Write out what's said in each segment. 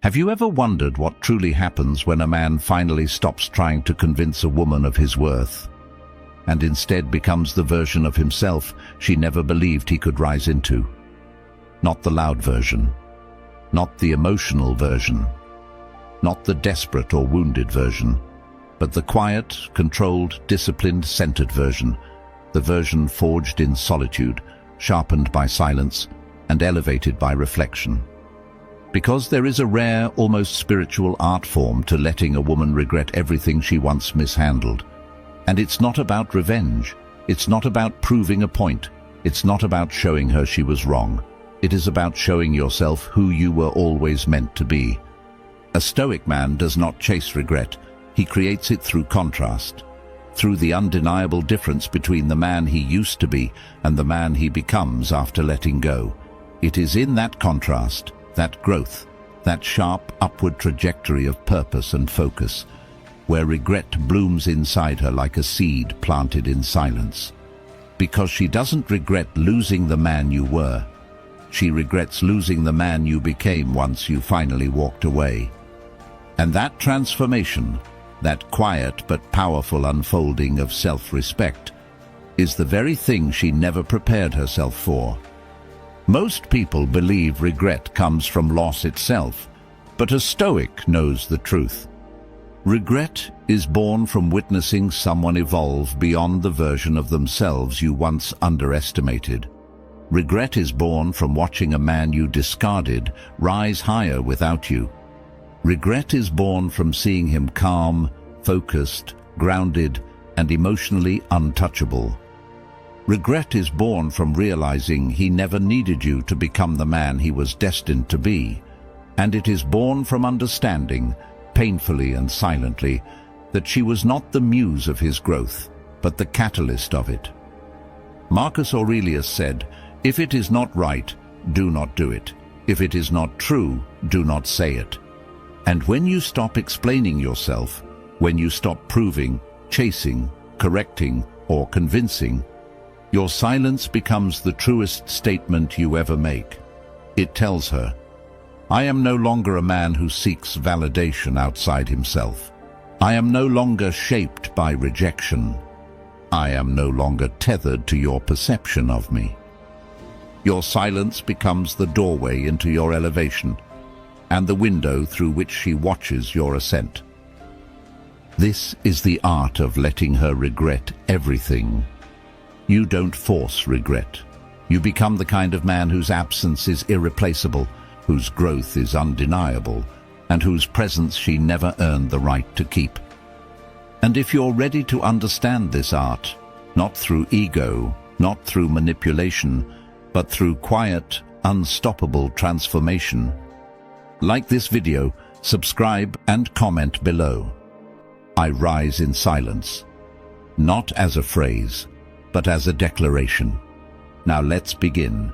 Have you ever wondered what truly happens when a man finally stops trying to convince a woman of his worth, and instead becomes the version of himself she never believed he could rise into? Not the loud version, not the emotional version, not the desperate or wounded version, but the quiet, controlled, disciplined, centered version, the version forged in solitude, sharpened by silence, and elevated by reflection. Because there is a rare, almost spiritual art form to letting a woman regret everything she once mishandled. And it's not about revenge. It's not about proving a point. It's not about showing her she was wrong. It is about showing yourself who you were always meant to be. A Stoic man does not chase regret. He creates it through contrast, through the undeniable difference between the man he used to be and the man he becomes after letting go. It is in that contrast, that growth, that sharp upward trajectory of purpose and focus, where regret blooms inside her like a seed planted in silence. Because she doesn't regret losing the man you were. She regrets losing the man you became once you finally walked away. And that transformation, that quiet but powerful unfolding of self-respect, is the very thing she never prepared herself for. Most people believe regret comes from loss itself, but a Stoic knows the truth. Regret is born from witnessing someone evolve beyond the version of themselves you once underestimated. Regret is born from watching a man you discarded rise higher without you. Regret is born from seeing him calm, focused, grounded, and emotionally untouchable. Regret is born from realizing he never needed you to become the man he was destined to be, and it is born from understanding, painfully and silently, that she was not the muse of his growth, but the catalyst of it. Marcus Aurelius said, "If it is not right, do not do it. If it is not true, do not say it." And when you stop explaining yourself, when you stop proving, chasing, correcting, or convincing, your silence becomes the truest statement you ever make. It tells her, "I am no longer a man who seeks validation outside himself. I am no longer shaped by rejection. I am no longer tethered to your perception of me." Your silence becomes the doorway into your elevation, and the window through which she watches your ascent. This is the art of letting her regret everything. You don't force regret. You become the kind of man whose absence is irreplaceable, whose growth is undeniable, and whose presence she never earned the right to keep. And if you're ready to understand this art, not through ego, not through manipulation, but through quiet, unstoppable transformation, like this video, subscribe and comment below. I rise in silence, not as a phrase, but as a declaration. Now let's begin.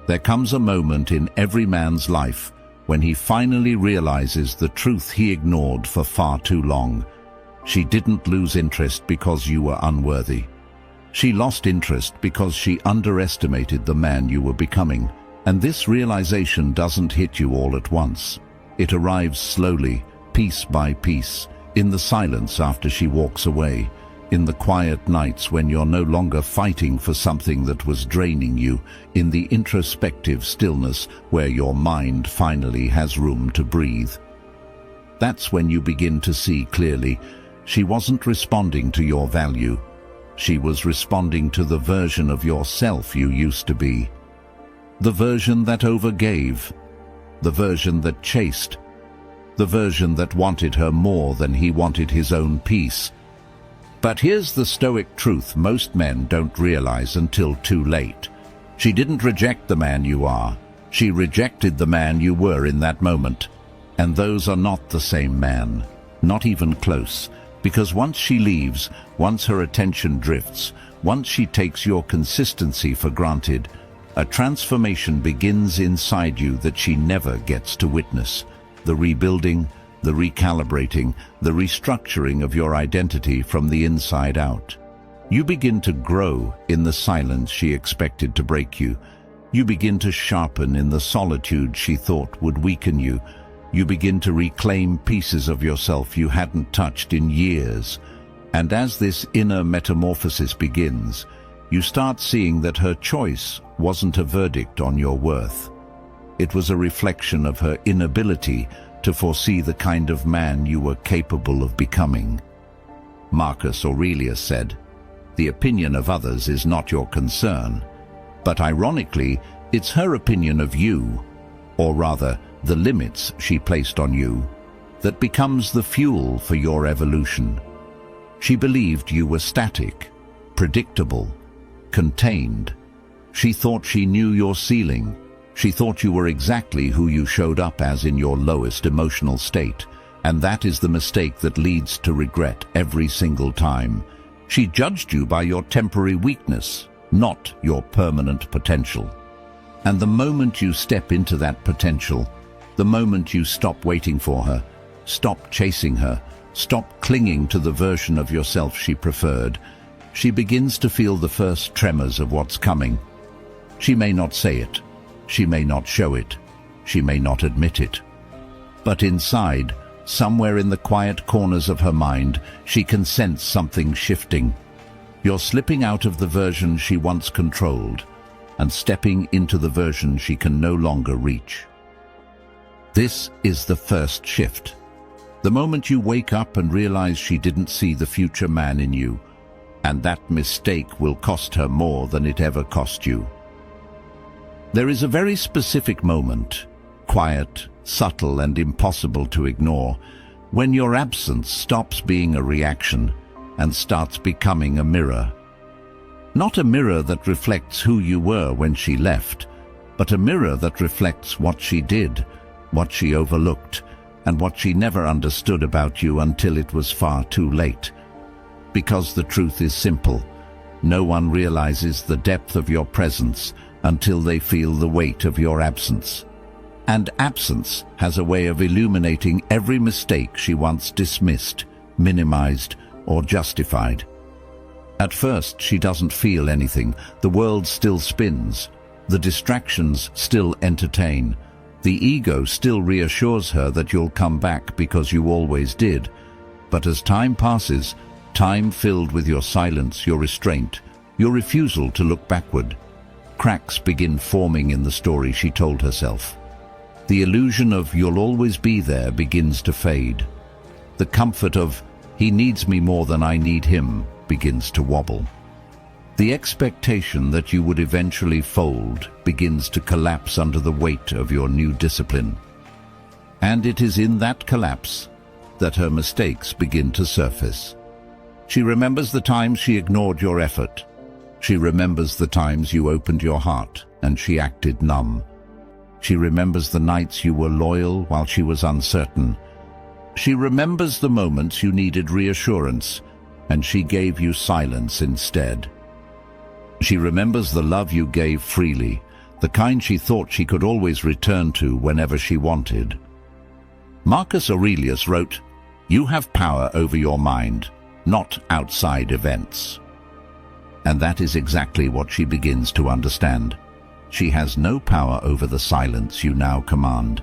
There comes a moment in every man's life when he finally realizes the truth he ignored for far too long. She didn't lose interest because you were unworthy. She lost interest because she underestimated the man you were becoming. And this realization doesn't hit you all at once. It arrives slowly, piece by piece, in the silence after she walks away, in the quiet nights when you're no longer fighting for something that was draining you, in the introspective stillness where your mind finally has room to breathe. That's when you begin to see clearly, she wasn't responding to your value. She was responding to the version of yourself you used to be. The version that overgave, the version that chased, the version that wanted her more than he wanted his own peace. But here's the Stoic truth most men don't realize until too late. She didn't reject the man you are. She rejected the man you were in that moment. And those are not the same man, not even close. Because once she leaves, once her attention drifts, once she takes your consistency for granted, a transformation begins inside you that she never gets to witness. The rebuilding, the recalibrating, the restructuring of your identity from the inside out. You begin to grow in the silence she expected to break you. You begin to sharpen in the solitude she thought would weaken you. You begin to reclaim pieces of yourself you hadn't touched in years. And as this inner metamorphosis begins, you start seeing that her choice wasn't a verdict on your worth. It was a reflection of her inability to foresee the kind of man you were capable of becoming. Marcus Aurelius said, "The opinion of others is not your concern." But ironically, it's her opinion of you, or rather, the limits she placed on you, that becomes the fuel for your evolution. She believed you were static, predictable, contained. She thought she knew your ceiling. She thought you were exactly who you showed up as in your lowest emotional state, and that is the mistake that leads to regret every single time. She judged you by your temporary weakness, not your permanent potential. And the moment you step into that potential, the moment you stop waiting for her, stop chasing her, stop clinging to the version of yourself she preferred, she begins to feel the first tremors of what's coming. She may not say it, she may not show it, she may not admit it. But inside, somewhere in the quiet corners of her mind, she can sense something shifting. You're slipping out of the version she once controlled and stepping into the version she can no longer reach. This is the first shift. The moment you wake up and realize she didn't see the future man in you, and that mistake will cost her more than it ever cost you. There is a very specific moment, quiet, subtle, and impossible to ignore, when your absence stops being a reaction and starts becoming a mirror. Not a mirror that reflects who you were when she left, but a mirror that reflects what she did, what she overlooked, and what she never understood about you until it was far too late. Because the truth is simple. No one realizes the depth of your presence until they feel the weight of your absence. And absence has a way of illuminating every mistake she once dismissed, minimized, or justified. At first, she doesn't feel anything. The world still spins. The distractions still entertain. The ego still reassures her that you'll come back because you always did. But as time passes, time filled with your silence, your restraint, your refusal to look backward, cracks begin forming in the story she told herself. The illusion of "you'll always be there" begins to fade. The comfort of "he needs me more than I need him" begins to wobble. The expectation that you would eventually fold begins to collapse under the weight of your new discipline. And it is in that collapse that her mistakes begin to surface. She remembers the times she ignored your effort. She remembers the times you opened your heart and she acted numb. She remembers the nights you were loyal while she was uncertain. She remembers the moments you needed reassurance and she gave you silence instead. She remembers the love you gave freely, the kind she thought she could always return to whenever she wanted. Marcus Aurelius wrote, "You have power over your mind, not outside events." And that is exactly what she begins to understand. She has no power over the silence you now command.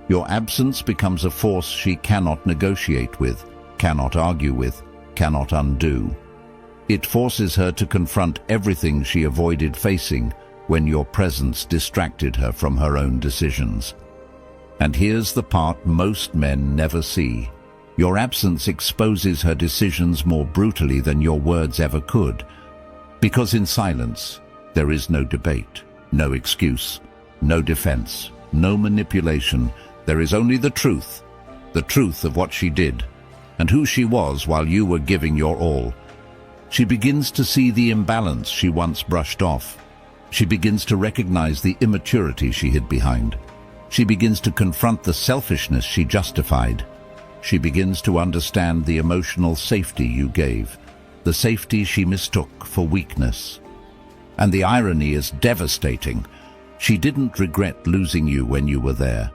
Your absence becomes a force she cannot negotiate with, cannot argue with, cannot undo. It forces her to confront everything she avoided facing when your presence distracted her from her own decisions. And here's the part most men never see. Your absence exposes her decisions more brutally than your words ever could. Because in silence, there is no debate, no excuse, no defense, no manipulation. There is only the truth of what she did, and who she was while you were giving your all. She begins to see the imbalance she once brushed off. She begins to recognize the immaturity she hid behind. She begins to confront the selfishness she justified. She begins to understand the emotional safety you gave, the safety she mistook for weakness. And the irony is devastating. She didn't regret losing you when you were there.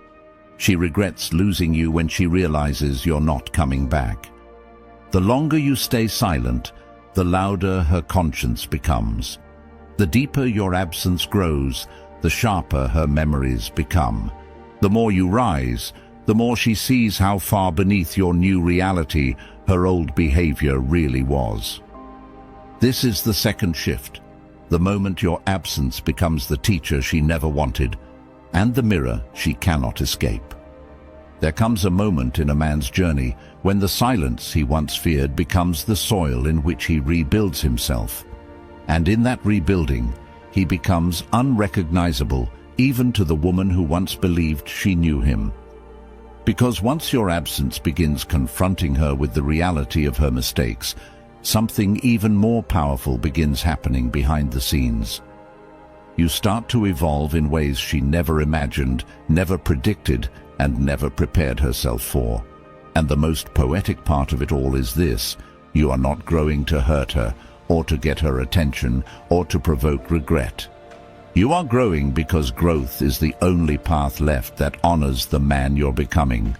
She regrets losing you when she realizes you're not coming back. The longer you stay silent, the louder her conscience becomes. The deeper your absence grows, the sharper her memories become. The more you rise, the more she sees how far beneath your new reality her old behavior really was. This is the second shift, the moment your absence becomes the teacher she never wanted and the mirror she cannot escape. There comes a moment in a man's journey when the silence he once feared becomes the soil in which he rebuilds himself. And in that rebuilding, he becomes unrecognizable even to the woman who once believed she knew him. Because once your absence begins confronting her with the reality of her mistakes, something even more powerful begins happening behind the scenes. You start to evolve in ways she never imagined, never predicted, and never prepared herself for. And the most poetic part of it all is this: you are not growing to hurt her, or to get her attention, or to provoke regret. You are growing because growth is the only path left that honors the man you're becoming.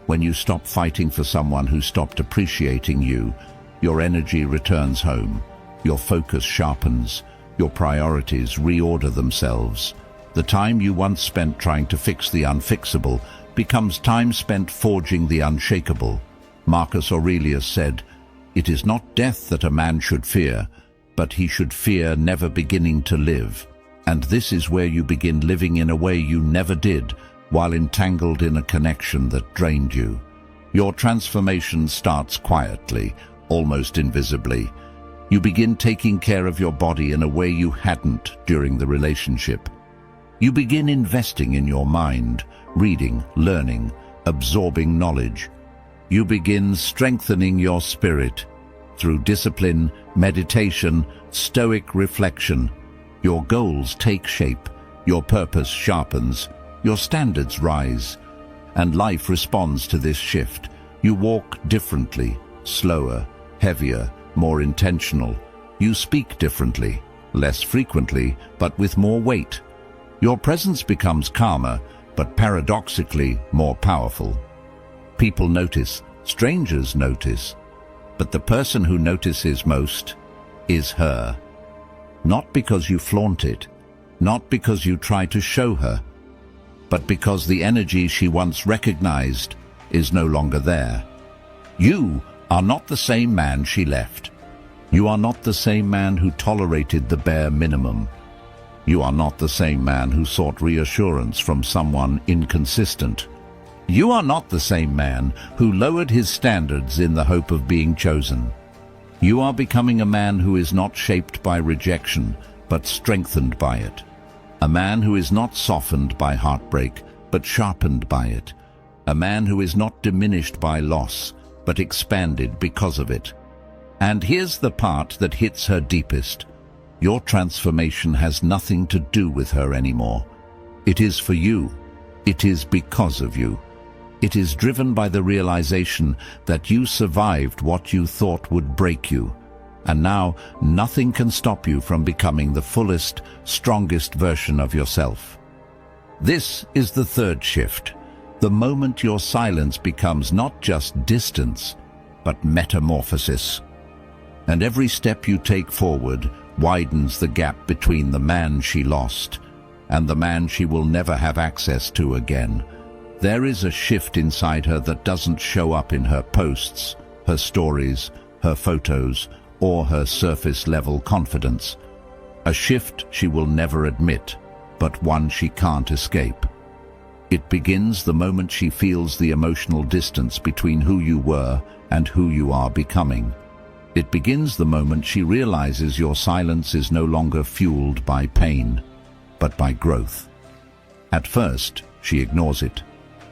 When you stop fighting for someone who stopped appreciating you, your energy returns home, your focus sharpens, your priorities reorder themselves. The time you once spent trying to fix the unfixable becomes time spent forging the unshakable. Marcus Aurelius said, "It is not death that a man should fear, but he should fear never beginning to live." And this is where you begin living in a way you never did, while entangled in a connection that drained you. Your transformation starts quietly, almost invisibly. You begin taking care of your body in a way you hadn't during the relationship. You begin investing in your mind, reading, learning, absorbing knowledge. You begin strengthening your spirit through discipline, meditation, stoic reflection. Your goals take shape, your purpose sharpens, your standards rise, and life responds to this shift. You walk differently, slower, heavier, more intentional. You speak differently, less frequently, but with more weight. Your presence becomes calmer, but paradoxically more powerful. People notice, strangers notice, but the person who notices most is her. Not because you flaunt it, not because you try to show her, but because the energy she once recognized is no longer there. You are not the same man she left. You are not the same man who tolerated the bare minimum. You are not the same man who sought reassurance from someone inconsistent. You are not the same man who lowered his standards in the hope of being chosen. You are becoming a man who is not shaped by rejection, but strengthened by it. A man who is not softened by heartbreak, but sharpened by it. A man who is not diminished by loss, but expanded because of it. And here's the part that hits her deepest. Your transformation has nothing to do with her anymore. It is for you. It is because of you. It is driven by the realization that you survived what you thought would break you. And now nothing can stop you from becoming the fullest, strongest version of yourself. This is the third shift. The moment your silence becomes not just distance, but metamorphosis. And every step you take forward widens the gap between the man she lost and the man she will never have access to again. There is a shift inside her that doesn't show up in her posts, her stories, her photos, or her surface-level confidence. A shift she will never admit, but one she can't escape. It begins the moment she feels the emotional distance between who you were and who you are becoming. It begins the moment she realizes your silence is no longer fueled by pain, but by growth. At first, she ignores it.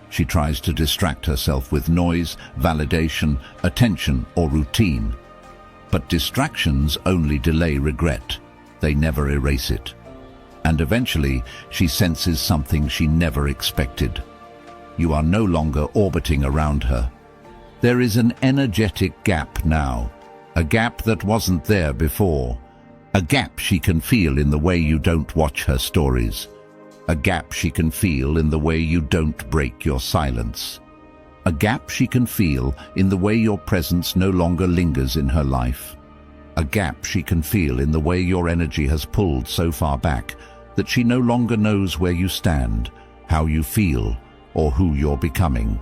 She tries to distract herself with noise, validation, attention, or routine. But distractions only delay regret. They never erase it. And eventually, she senses something she never expected. You are no longer orbiting around her. There is an energetic gap now, a gap that wasn't there before. A gap she can feel in the way you don't watch her stories. A gap she can feel in the way you don't break your silence. A gap she can feel in the way your presence no longer lingers in her life. A gap she can feel in the way your energy has pulled so far back that she no longer knows where you stand, how you feel, or who you're becoming.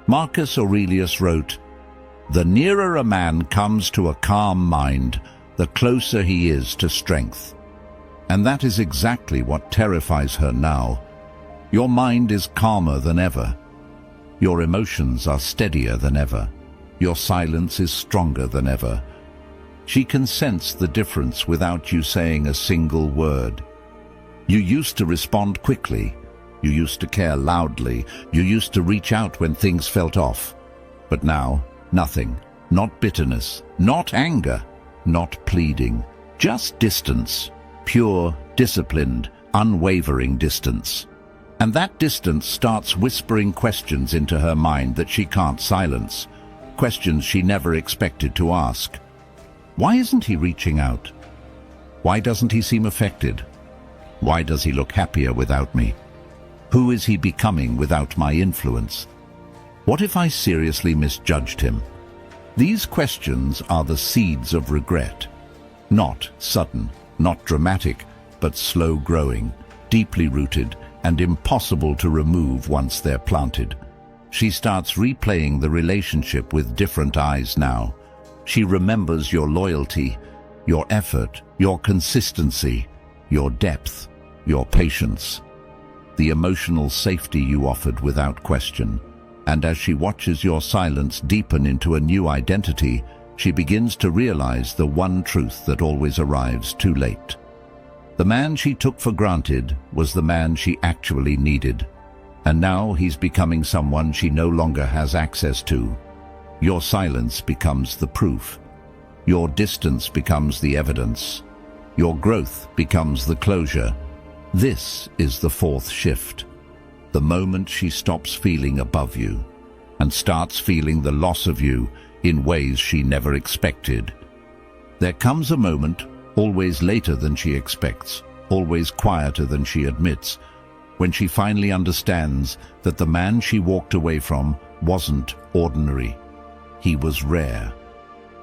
Marcus Aurelius wrote, "The nearer a man comes to a calm mind, the closer he is to strength." And that is exactly what terrifies her now. Your mind is calmer than ever. Your emotions are steadier than ever. Your silence is stronger than ever. She can sense the difference without you saying a single word. You used to respond quickly. You used to care loudly. You used to reach out when things felt off. But now, nothing. Not bitterness. Not anger. Not pleading. Just distance. Pure, disciplined, unwavering distance. And that distance starts whispering questions into her mind that she can't silence. Questions she never expected to ask. Why isn't he reaching out? Why doesn't he seem affected? Why does he look happier without me? Who is he becoming without my influence? What if I seriously misjudged him? These questions are the seeds of regret. Not sudden, not dramatic, but slow growing, deeply rooted, and impossible to remove once they're planted. She starts replaying the relationship with different eyes now. She remembers your loyalty, your effort, your consistency, your depth, your patience, the emotional safety you offered without question. And as she watches your silence deepen into a new identity, she begins to realize the one truth that always arrives too late. The man she took for granted was the man she actually needed, and now he's becoming someone she no longer has access to. Your silence becomes the proof. Your distance becomes the evidence. Your growth becomes the closure. This is the fourth shift. The moment she stops feeling above you and starts feeling the loss of you in ways she never expected. There comes a moment, always later than she expects, always quieter than she admits, when she finally understands that the man she walked away from wasn't ordinary. He was rare.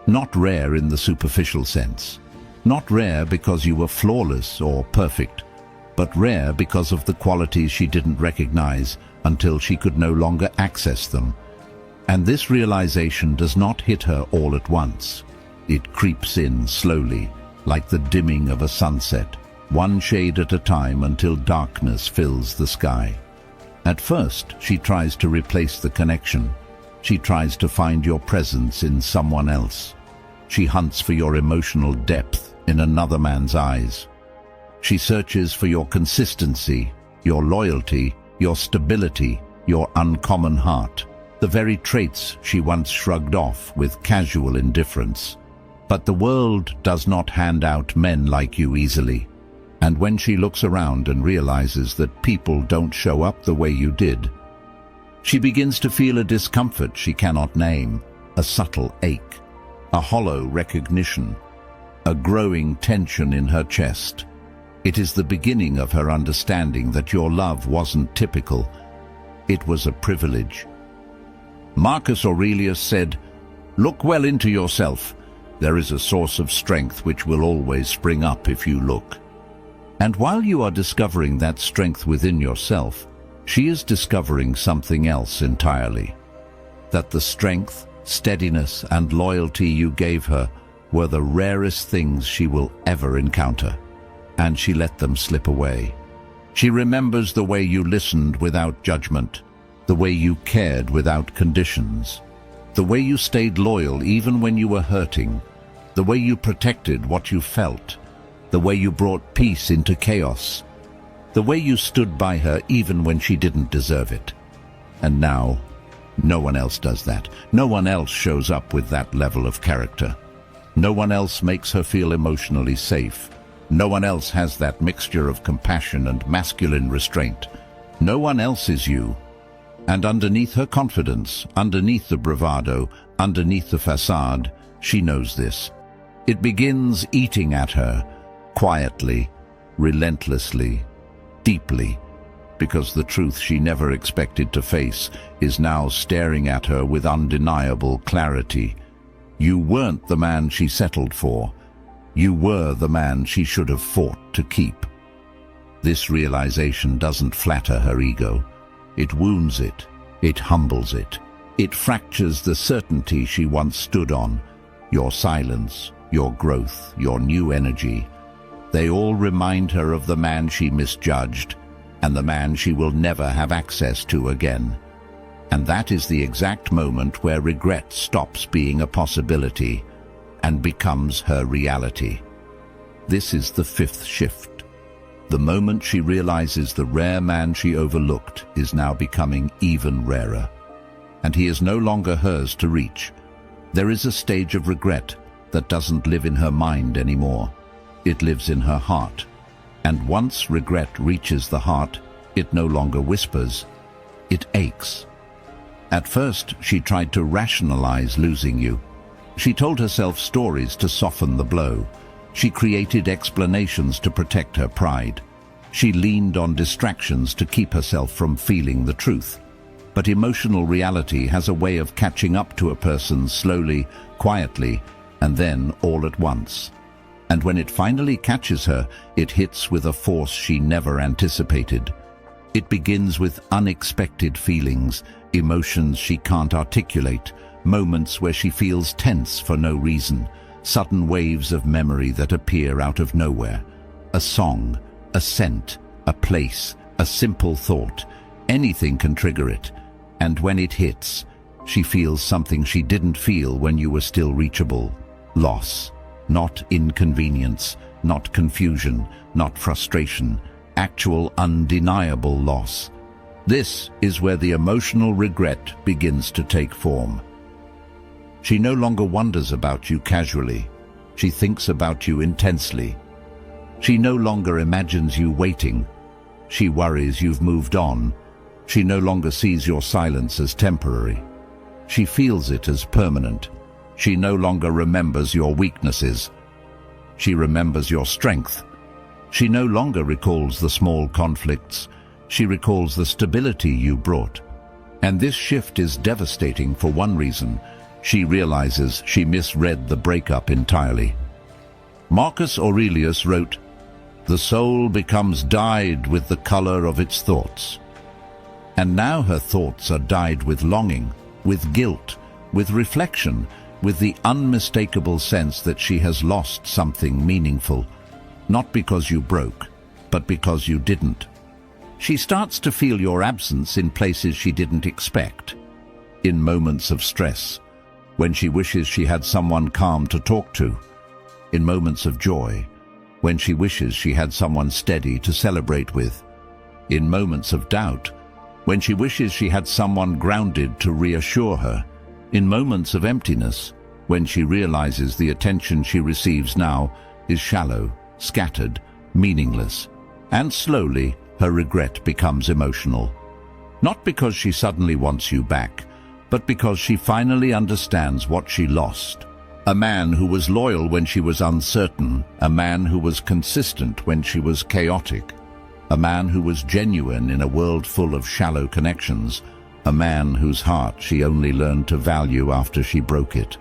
Not rare in the superficial sense. Not rare because you were flawless or perfect, but rare because of the qualities she didn't recognize until she could no longer access them. And this realization does not hit her all at once. It creeps in slowly, like the dimming of a sunset, one shade at a time until darkness fills the sky. At first, she tries to replace the connection. She tries to find your presence in someone else. She hunts for your emotional depth in another man's eyes. She searches for your consistency, your loyalty, your stability, your uncommon heart, the very traits she once shrugged off with casual indifference. But the world does not hand out men like you easily. And when she looks around and realizes that people don't show up the way you did, she begins to feel a discomfort she cannot name, a subtle ache, a hollow recognition, a growing tension in her chest. It is the beginning of her understanding that your love wasn't typical. It was a privilege. Marcus Aurelius said, "Look well into yourself. There is a source of strength which will always spring up if you look." And while you are discovering that strength within yourself, she is discovering something else entirely. That the strength, steadiness, and loyalty you gave her were the rarest things she will ever encounter. And she let them slip away. She remembers the way you listened without judgment, the way you cared without conditions, the way you stayed loyal even when you were hurting, the way you protected what you felt, the way you brought peace into chaos, the way you stood by her even when she didn't deserve it. And now, no one else does that. No one else shows up with that level of character. No one else makes her feel emotionally safe. No one else has that mixture of compassion and masculine restraint. No one else is you. And underneath her confidence, underneath the bravado, underneath the facade, she knows this. It begins eating at her, quietly, relentlessly, deeply, because the truth she never expected to face is now staring at her with undeniable clarity. You weren't the man she settled for. You were the man she should have fought to keep. This realization doesn't flatter her ego. It wounds it. It humbles it. It fractures the certainty she once stood on. Your silence, your growth, your new energy. They all remind her of the man she misjudged and the man she will never have access to again. And that is the exact moment where regret stops being a possibility and becomes her reality. This is the fifth shift. The moment she realizes the rare man she overlooked is now becoming even rarer. And he is no longer hers to reach. There is a stage of regret that doesn't live in her mind anymore. It lives in her heart. And once regret reaches the heart, it no longer whispers. It aches. At first, she tried to rationalize losing you. She told herself stories to soften the blow. She created explanations to protect her pride. She leaned on distractions to keep herself from feeling the truth. But emotional reality has a way of catching up to a person slowly, quietly, and then all at once. And when it finally catches her, it hits with a force she never anticipated. It begins with unexpected feelings, emotions she can't articulate, moments where she feels tense for no reason, sudden waves of memory that appear out of nowhere. A song, a scent, a place, a simple thought, anything can trigger it. And when it hits, she feels something she didn't feel when you were still reachable. Loss, not inconvenience, not confusion, not frustration, actual undeniable loss. This is where the emotional regret begins to take form. She no longer wonders about you casually. She thinks about you intensely. She no longer imagines you waiting. She worries you've moved on. She no longer sees your silence as temporary. She feels it as permanent. She no longer remembers your weaknesses. She remembers your strength. She no longer recalls the small conflicts. She recalls the stability you brought. And this shift is devastating for one reason. She realizes she misread the breakup entirely. Marcus Aurelius wrote, "The soul becomes dyed with the color of its thoughts." And now her thoughts are dyed with longing, with guilt, with reflection, with the unmistakable sense that she has lost something meaningful, not because you broke, but because you didn't. She starts to feel your absence in places she didn't expect, in moments of stress, when she wishes she had someone calm to talk to, in moments of joy, when she wishes she had someone steady to celebrate with, in moments of doubt, when she wishes she had someone grounded to reassure her, in moments of emptiness, when she realizes the attention she receives now is shallow, scattered, meaningless, and slowly her regret becomes emotional. Not because she suddenly wants you back, but because she finally understands what she lost. A man who was loyal when she was uncertain, a man who was consistent when she was chaotic, a man who was genuine in a world full of shallow connections, a man whose heart she only learned to value after she broke it.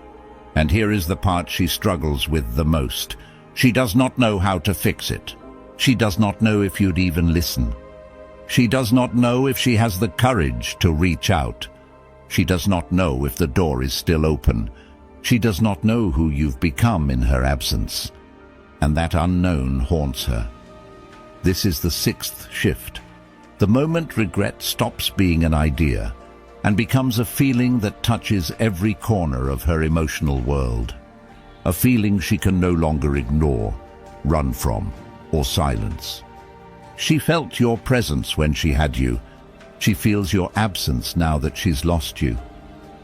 And here is the part she struggles with the most. She does not know how to fix it. She does not know if you'd even listen. She does not know if she has the courage to reach out. She does not know if the door is still open. She does not know who you've become in her absence. And that unknown haunts her. This is the sixth shift. The moment regret stops being an idea and becomes a feeling that touches every corner of her emotional world. A feeling she can no longer ignore, run from, or silence. She felt your presence when she had you. She feels your absence now that she's lost you.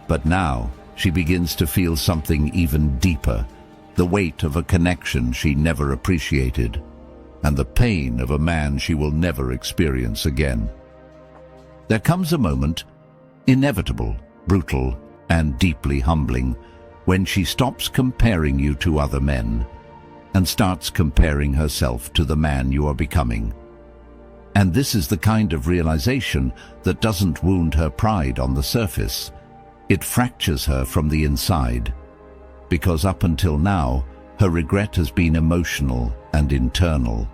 But now she begins to feel something even deeper, the weight of a connection she never appreciated, and the pain of a man she will never experience again. There comes a moment, inevitable, brutal, and deeply humbling, when she stops comparing you to other men and starts comparing herself to the man you are becoming. And this is the kind of realization that doesn't wound her pride on the surface. It fractures her from the inside, because up until now, her regret has been emotional and internal.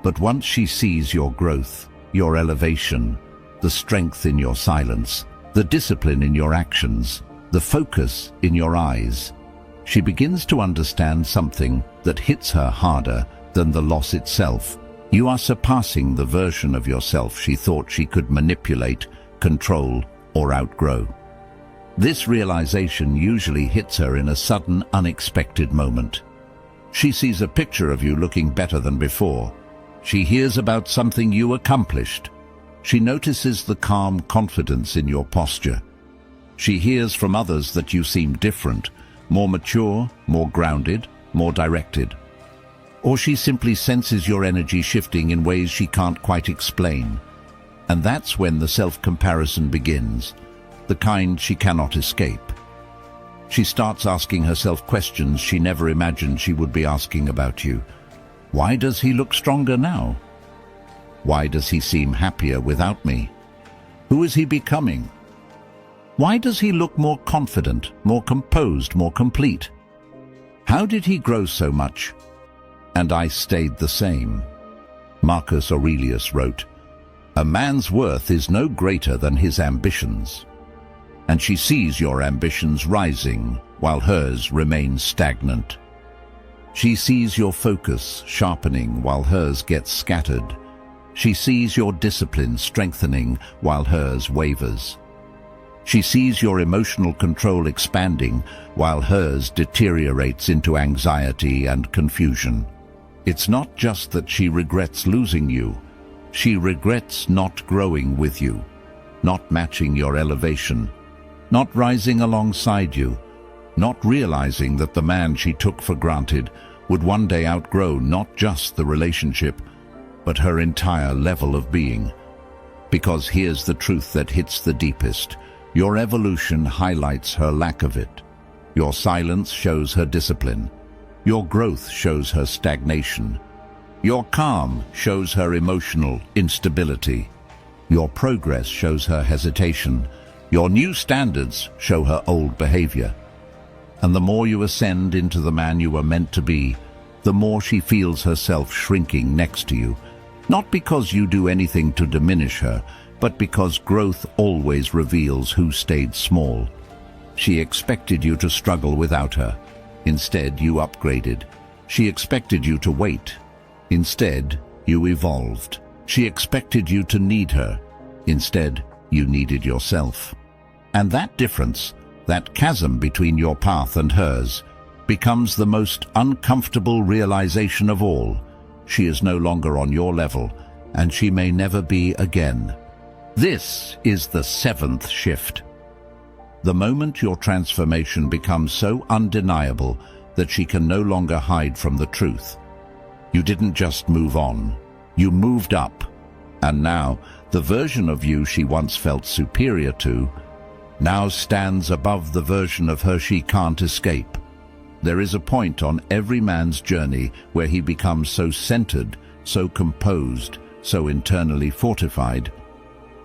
But once she sees your growth, your elevation, the strength in your silence, the discipline in your actions, the focus in your eyes. She begins to understand something that hits her harder than the loss itself. You are surpassing the version of yourself she thought she could manipulate, control, or outgrow. This realization usually hits her in a sudden, unexpected moment. She sees a picture of you looking better than before. She hears about something you accomplished. She notices the calm confidence in your posture. She hears from others that you seem different, more mature, more grounded, more directed. Or she simply senses your energy shifting in ways she can't quite explain. And that's when the self-comparison begins, the kind she cannot escape. She starts asking herself questions she never imagined she would be asking about you. Why does he look stronger now? Why does he seem happier without me? Who is he becoming? Why does he look more confident, more composed, more complete? How did he grow so much? And I stayed the same. Marcus Aurelius wrote, "A man's worth is no greater than his ambitions." And she sees your ambitions rising while hers remain stagnant. She sees your focus sharpening while hers gets scattered. She sees your discipline strengthening while hers wavers. She sees your emotional control expanding while hers deteriorates into anxiety and confusion. It's not just that she regrets losing you. She regrets not growing with you, not matching your elevation, not rising alongside you, not realizing that the man she took for granted would one day outgrow not just the relationship, but her entire level of being. Because here's the truth that hits the deepest. Your evolution highlights her lack of it. Your silence shows her discipline. Your growth shows her stagnation. Your calm shows her emotional instability. Your progress shows her hesitation. Your new standards show her old behavior. And the more you ascend into the man you were meant to be, the more she feels herself shrinking next to you. Not because you do anything to diminish her, but because growth always reveals who stayed small. She expected you to struggle without her. Instead, you upgraded. She expected you to wait. Instead, you evolved. She expected you to need her. Instead, you needed yourself. And that difference, that chasm between your path and hers, becomes the most uncomfortable realization of all. She is no longer on your level, and she may never be again. This is the seventh shift. The moment your transformation becomes so undeniable that she can no longer hide from the truth. You didn't just move on, you moved up. And now, the version of you she once felt superior to, now stands above the version of her she can't escape. There is a point on every man's journey where he becomes so centered, so composed, so internally fortified,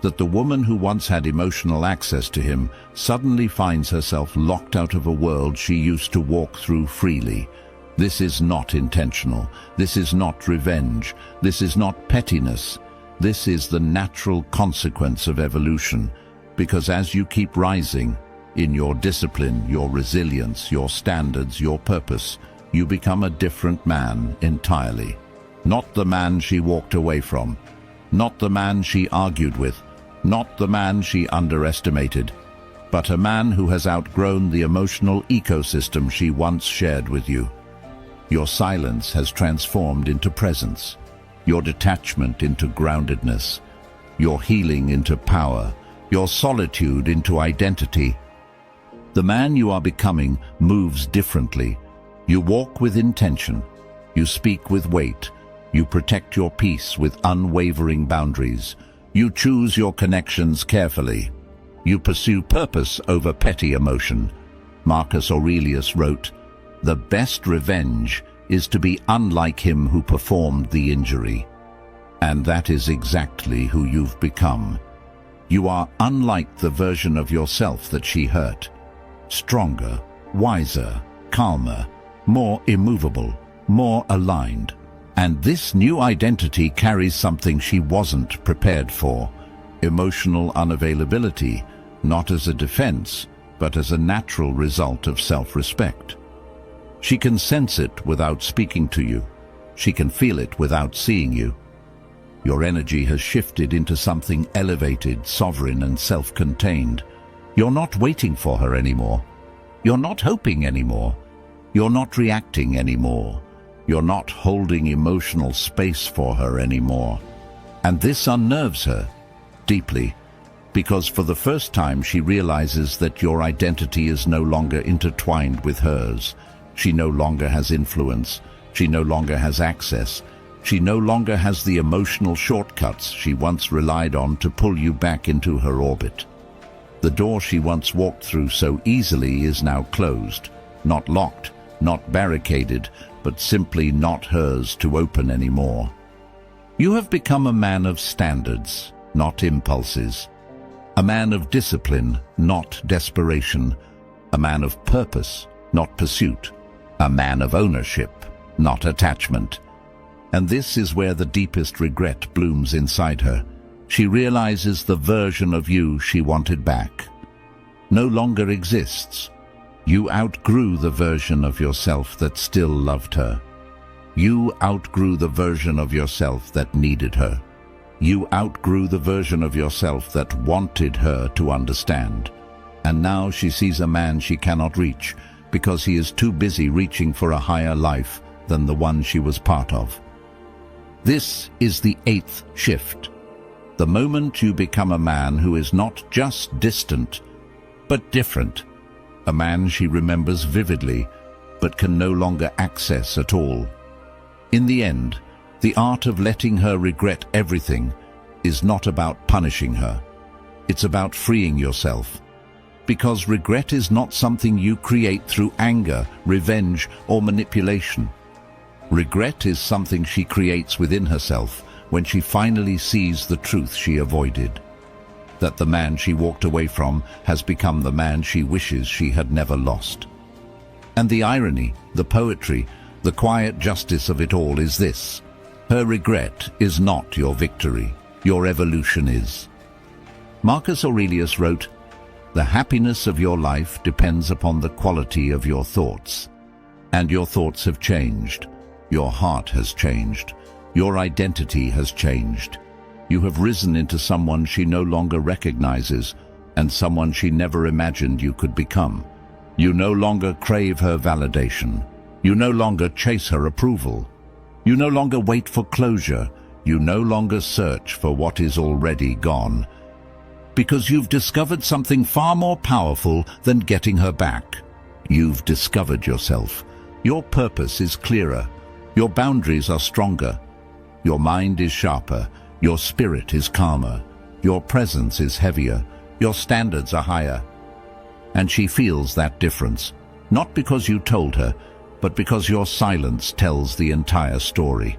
that the woman who once had emotional access to him suddenly finds herself locked out of a world she used to walk through freely. This is not intentional. This is not revenge. This is not pettiness. This is the natural consequence of evolution, because as you keep rising, in your discipline, your resilience, your standards, your purpose, you become a different man entirely. Not the man she walked away from, not the man she argued with, not the man she underestimated, but a man who has outgrown the emotional ecosystem she once shared with you. Your silence has transformed into presence, your detachment into groundedness, your healing into power, your solitude into identity. The man you are becoming moves differently. You walk with intention, you speak with weight, you protect your peace with unwavering boundaries. You choose your connections carefully. You pursue purpose over petty emotion. Marcus Aurelius wrote, "The best revenge is to be unlike him who performed the injury." And that is exactly who you've become. You are unlike the version of yourself that she hurt. Stronger, wiser, calmer, more immovable, more aligned. And this new identity carries something she wasn't prepared for. emotional unavailability, not as a defense, but as a natural result of self-respect. She can sense it without speaking to you. She can feel it without seeing you. Your energy has shifted into something elevated, sovereign, and self-contained. You're not waiting for her anymore. You're not hoping anymore. You're not reacting anymore. You're not holding emotional space for her anymore. And this unnerves her deeply, because for the first time she realizes that your identity is no longer intertwined with hers. She no longer has influence. She no longer has access. She no longer has the emotional shortcuts she once relied on to pull you back into her orbit. The door she once walked through so easily is now closed, not locked, not barricaded, but simply not hers to open anymore. You have become a man of standards, not impulses. A man of discipline, not desperation. A man of purpose, not pursuit. A man of ownership, not attachment. And this is where the deepest regret blooms inside her. She realizes the version of you she wanted back no longer exists. You outgrew the version of yourself that still loved her. You outgrew the version of yourself that needed her. You outgrew the version of yourself that wanted her to understand. And now she sees a man she cannot reach because he is too busy reaching for a higher life than the one she was part of. This is the 8th shift. The moment you become a man who is not just distant, but different. A man she remembers vividly, but can no longer access at all. In the end, the art of letting her regret everything is not about punishing her. It's about freeing yourself. Because regret is not something you create through anger, revenge, or manipulation. Regret is something she creates within herself when she finally sees the truth she avoided. That the man she walked away from has become the man she wishes she had never lost. And the irony, the poetry, the quiet justice of it all is this: her regret is not your victory, your evolution is. Marcus Aurelius wrote, "The happiness of your life depends upon the quality of your thoughts. And your thoughts have changed. Your heart has changed. Your identity has changed. You have risen into someone she no longer recognizes and someone she never imagined you could become. You no longer crave her validation. You no longer chase her approval. You no longer wait for closure. You no longer search for what is already gone. Because you've discovered something far more powerful than getting her back. You've discovered yourself. Your purpose is clearer. Your boundaries are stronger. Your mind is sharper. Your spirit is calmer. Your presence is heavier. Your standards are higher." And she feels that difference, not because you told her, but because your silence tells the entire story.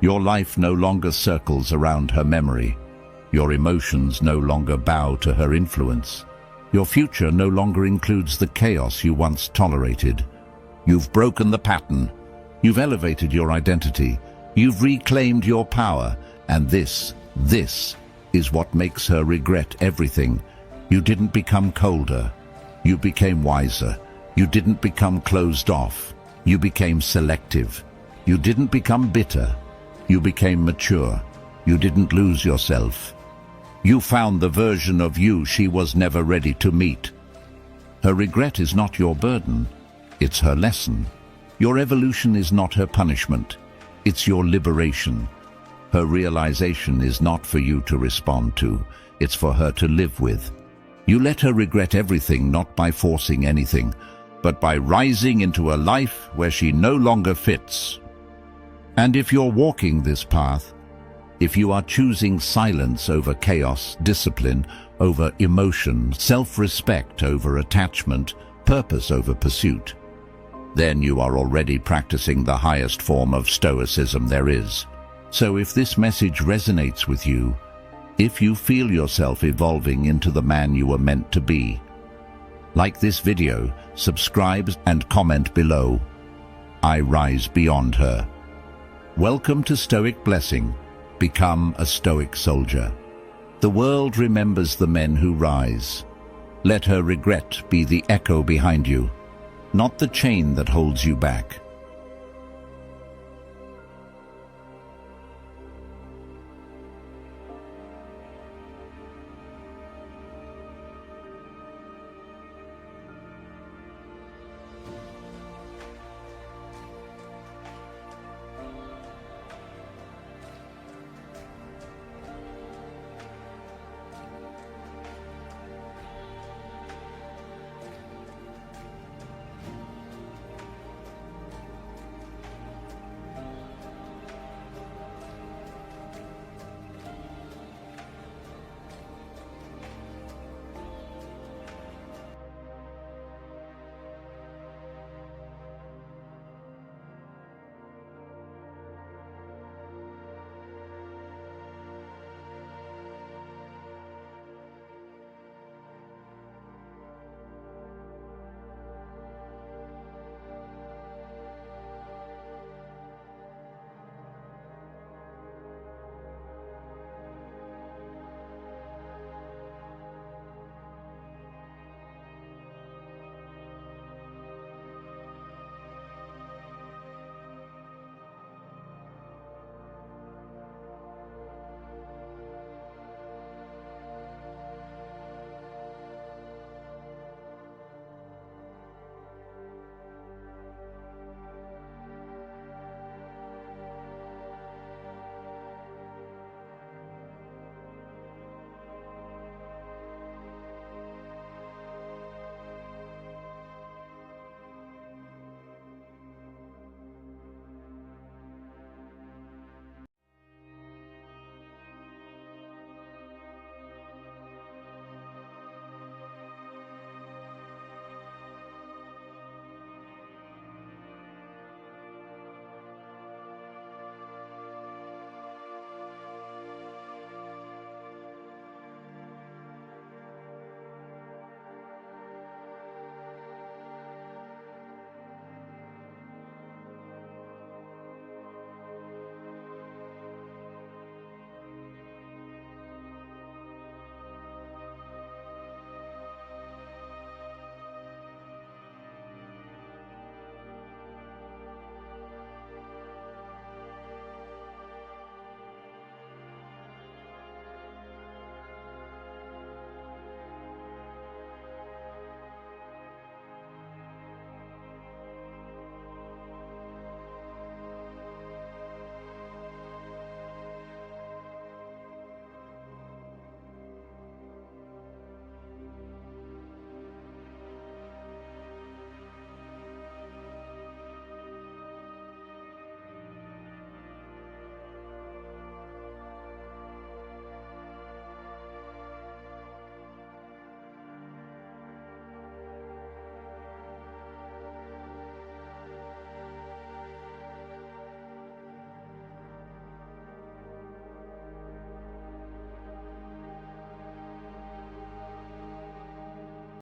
Your life no longer circles around her memory. Your emotions no longer bow to her influence. Your future no longer includes the chaos you once tolerated. You've broken the pattern. You've elevated your identity. You've reclaimed your power. And this is what makes her regret everything. You didn't become colder. You became wiser. You didn't become closed off. You became selective. You didn't become bitter. You became mature. You didn't lose yourself. You found the version of you she was never ready to meet. Her regret is not your burden. It's her lesson. Your evolution is not her punishment. It's your liberation. Her realization is not for you to respond to. It's for her to live with. You let her regret everything not by forcing anything, but by rising into a life where she no longer fits. And if you're walking this path, if you are choosing silence over chaos, discipline over emotion, self-respect over attachment, purpose over pursuit, then you are already practicing the highest form of Stoicism there is. So if this message resonates with you, if you feel yourself evolving into the man you were meant to be, like this video, subscribe and comment below. I rise beyond her. Welcome to Stoic Blessing. Become a Stoic soldier. The world remembers the men who rise. Let her regret be the echo behind you, not the chain that holds you back.